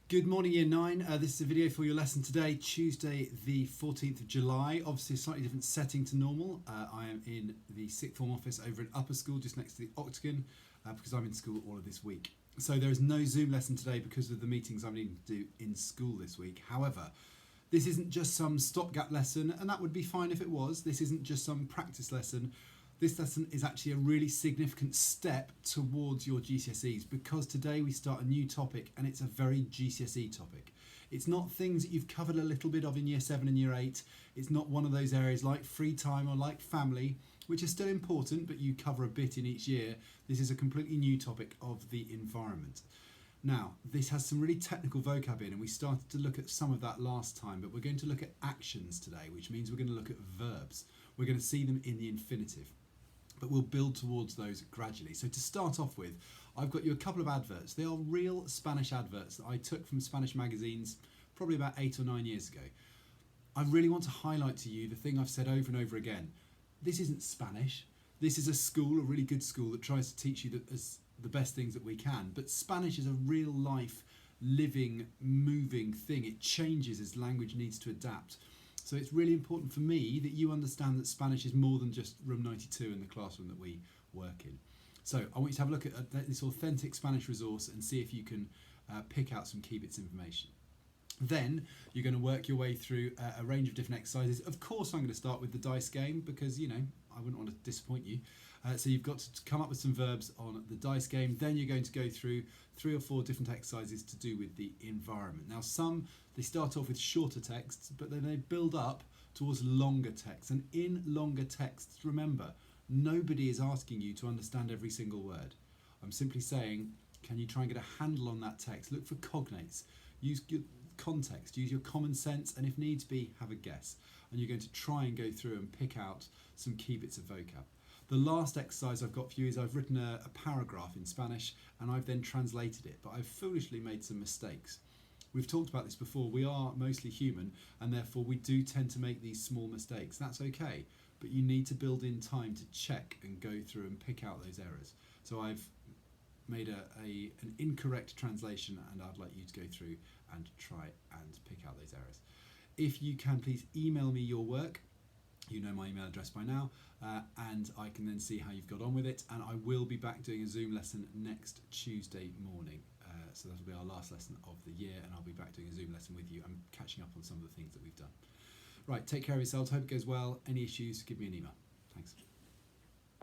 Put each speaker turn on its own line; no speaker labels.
Good morning, Year 9. This is a video for your lesson today, Tuesday the 14th of July. Obviously a slightly different setting to normal. I am in the sixth form office over in Upper School, just next to the Octagon, because I'm in school all of this week. So there is no Zoom lesson today because of the meetings I'm needing to do in school this week. However, this isn't just some stopgap lesson, and that would be fine if it was. This isn't just some practice lesson. This lesson is actually a really significant step towards your GCSEs, because today we start a new topic and it's a very GCSE topic. It's not things that you've covered a little bit of in Year 7 and Year 8. It's not one of those areas like free time or like family, which are still important, but you cover a bit in each year. This is a completely new topic of the environment. Now, this has some really technical vocab in, and we started to look at some of that last time, but we're going to look at actions today, which means we're going to look at verbs. We're going to see them in the infinitive, but we'll build towards those gradually. So to start off with, I've got you a couple of adverts. They are real Spanish adverts that I took from Spanish magazines probably about 8 or 9 years ago. I really want to highlight to you the thing I've said over and over again. This isn't Spanish. This is a school, a really good school, that tries to teach you the best things that we can. But Spanish is a real life, living, moving thing. It changes as language needs to adapt. So it's really important for me that you understand that Spanish is more than just room 92 in the classroom that we work in. So I want you to have a look at this authentic Spanish resource and see if you can pick out some key bits of information. Then you're going to work your way through a range of different exercises. Of course, I'm going to start with the dice game because, you know, I wouldn't want to disappoint you. So you've got to come up with some verbs on the dice game. Then you're going to go through 3 or 4 different exercises to do with the environment. Now, they start off with shorter texts, but then they build up towards longer texts. And in longer texts, remember, nobody is asking you to understand every single word. I'm simply saying, can you try and get a handle on that text? Look for cognates. Use your context, use your common sense, and if needs be, have a guess. And you're going to try and go through and pick out some key bits of vocab. The last exercise I've got for you is I've written a paragraph in Spanish and I've then translated it, but I've foolishly made some mistakes. We've talked about this before. We are mostly human, and therefore we do tend to make these small mistakes. That's okay, but you need to build in time to check and go through and pick out those errors. So I've made an incorrect translation, and I'd like you to go through and try and pick out those errors. If you can, please email me your work. You know my email address by now, and I can then see how you've got on with it. And I will be back doing a Zoom lesson next Tuesday morning. So that'll be our last lesson of the year, and I'll be back doing a Zoom lesson with you. I'm catching up on some of the things that we've done. Right, take care of yourselves. Hope it goes well. Any issues, give me an email. Thanks.